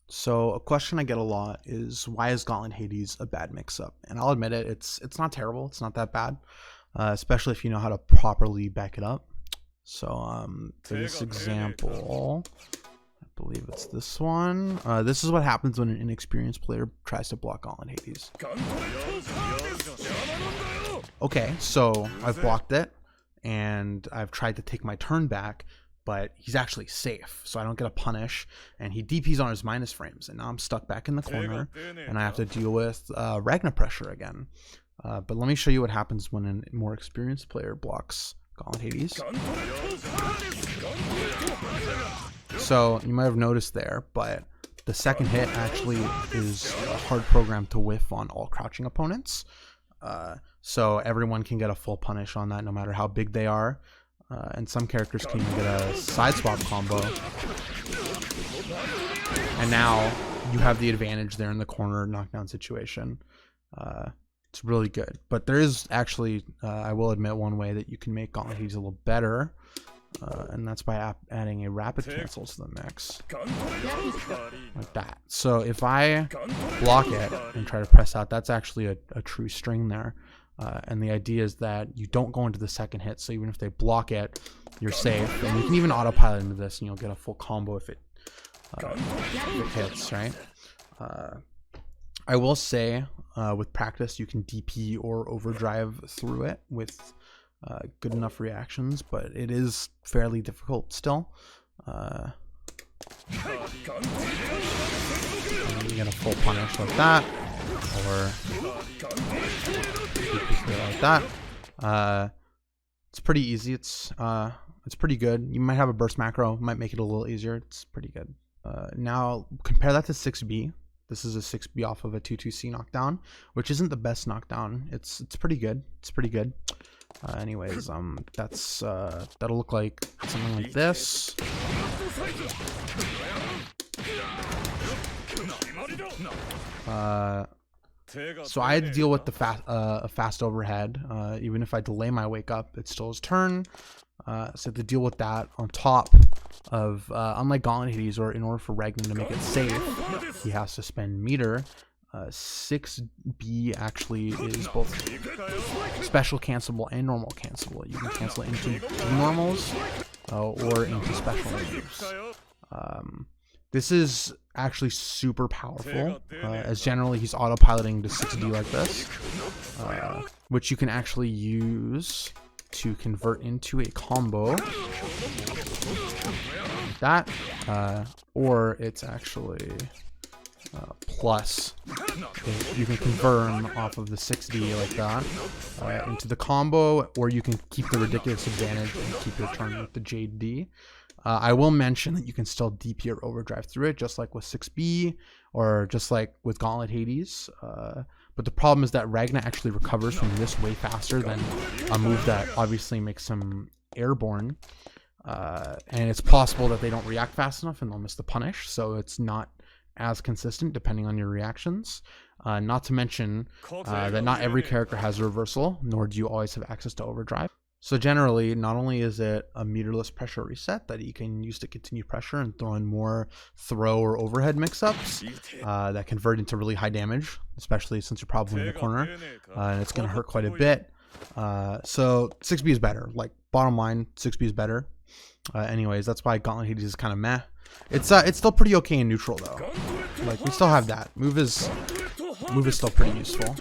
So a question I get a lot is, why is Gauntlet Hades a bad mix-up? And I'll admit it, it's not terrible. It's not that bad, especially if you know how to properly back it up. So for this example, I believe it's this one. This is what happens when an inexperienced player tries to block Gauntlet Hades. Okay, so I've blocked it, and I've tried to take my turn back, but he's actually safe, so I don't get a punish, and he DPs on his minus frames, and now I'm stuck back in the corner, and I have to deal with Ragna pressure again. But let me show you what happens when a more experienced player blocks Gaunlet Hades. So you might have noticed there, but the second hit actually is a hard program to whiff on all crouching opponents. So everyone can get a full punish on that no matter how big they are. And some characters can even get a side swap combo. And now you have the advantage there in the corner knockdown situation. It's really good. But there is actually, I will admit, one way that you can make Gaunlet Hades a little better. And that's by adding a rapid cancel to the mix. Like that. So if I block it and try to press out, that's actually a true string there. And the idea is that you don't go into the second hit, so even if they block it, you're safe. And you can even autopilot into this, and you'll get a full combo if it hits, right? I will say, with practice, you can DP or overdrive through it with good enough reactions, but it is fairly difficult still. You get a full punish like that, or like that. It's pretty easy. It's pretty good. You might have a burst macro, might make it a little easier. It's pretty good. Now compare that to 6B. This is a 6B off of a 2-2C knockdown, which isn't the best knockdown. It's pretty good. It's pretty good. Anyways, that's that'll look like something like this. So I had to deal with the fast overhead. Even if I delay my wake up, it's still his turn. So to deal with that on top of, unlike Gaunlet Hades, or in order for Ragna to make it safe, he has to spend meter. 6B actually is both special cancelable and normal cancelable. You can cancel it into normals or into special moves. This is actually super powerful, as generally he's autopiloting to 6D like this, which you can actually use to convert into a combo like that, or it's actually plus. You can confirm off of the 6D like that into the combo, or you can keep the ridiculous advantage and keep your turn with the JD. I will mention that you can still DP or overdrive through it, just like with 6B or just like with Gaunlet Hades. But the problem is that Ragna actually recovers from this way faster than a move that obviously makes him airborne. And it's possible that they don't react fast enough and they'll miss the punish. So it's not as consistent depending on your reactions. Not to mention that not every character has a reversal, nor do you always have access to overdrive. So generally, not only is it a meterless pressure reset that you can use to continue pressure and throw in more throw or overhead mix-ups that convert into really high damage, especially since you're probably in the corner, and it's going to hurt quite a bit. So 6B is better. Like, bottom line, 6B is better. Anyways, that's why Gaunlet Hades is kind of meh. It's still pretty okay in neutral though. Like, we still have that. Move is still pretty useful.